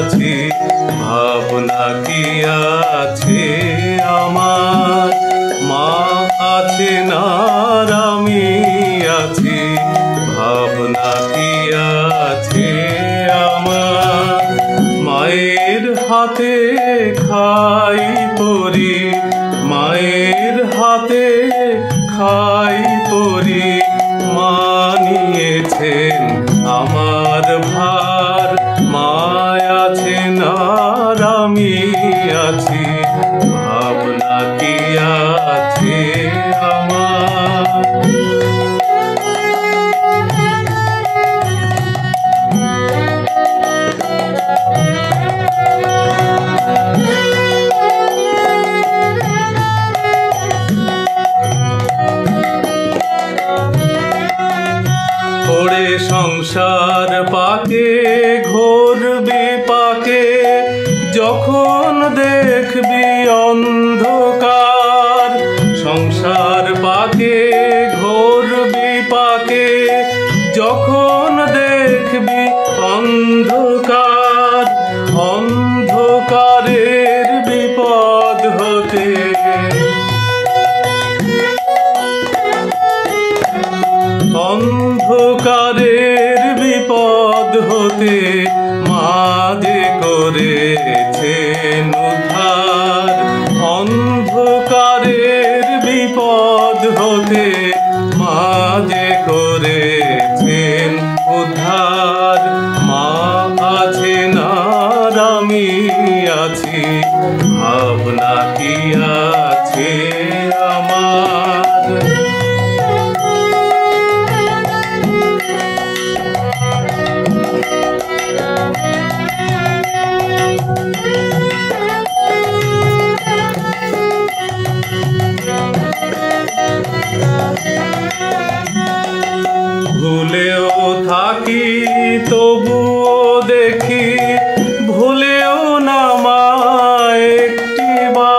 আছি, ভাবনা কি আছে আমার। মা আছেন আর আমি আছি, ভাবনা কি আছে আমার। মায়ের হাতে খাই পরি, মায়ের হাতে খাই পরি, মা নিয়েছেন আমার ভার। মায় আছেন আর আমি আছি, ভাবনা কি আছে আমার। ওরে সংসার পাকে ঘোর বিপাকে, যখন দেখবি অন্ধকার। সংসার পাকে ঘোর বিপাকে, যখন দেখবি অন্ধকার। অন্ধকারের বিপদ হতে, অন্ধকারের বিপদ হতে মা যে করেছেন উদ্ধার। অন্ধকারের বিপদ হতে মা যে করেছেন উদ্ধার। মা আছেন আর আমি আছি, ভাবনা কি আছে আমার। ভুলেও থাকি তবুও দেখি, ভুলেও না মা একটিবার।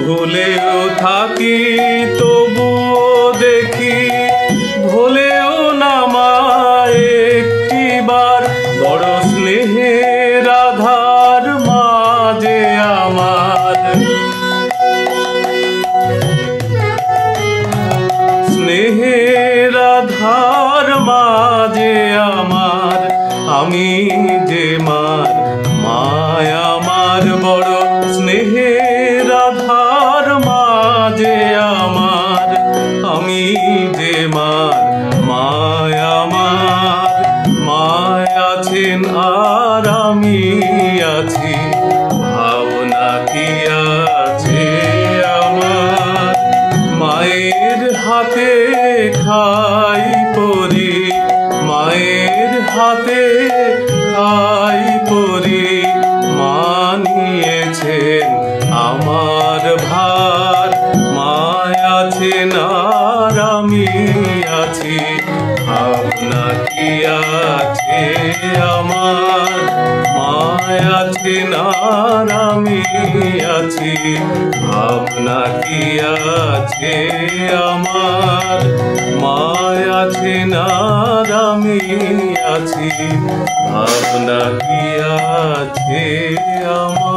ভুলেও থাকি তবুও দেখি, ভুলেও না মা একটিবার। বড় স্নেহের আধার মা যে আমার, স্নেহের আধার মা যে আমার। আমি যে মার, মায় আমার বড় স্নেহের আধার মা যে আমার। আমি যে মার, মায় আমার। মায় আছেন আর আমি আছি, ভাবনা কি আছে আমার। মায়ের হাতে খাই পরি, মায়ের হাতে খাই পরি, মা নিয়েছেন আমার ভার। মায় আছেন আর আমি আছি, ভাবনা কি আছে আমার। মায় আছেন আর আমি আছি, ভাবনা কি আছে আমার। মায় আছেন আর আমি আছি, ভাবনা কি আছে আমার।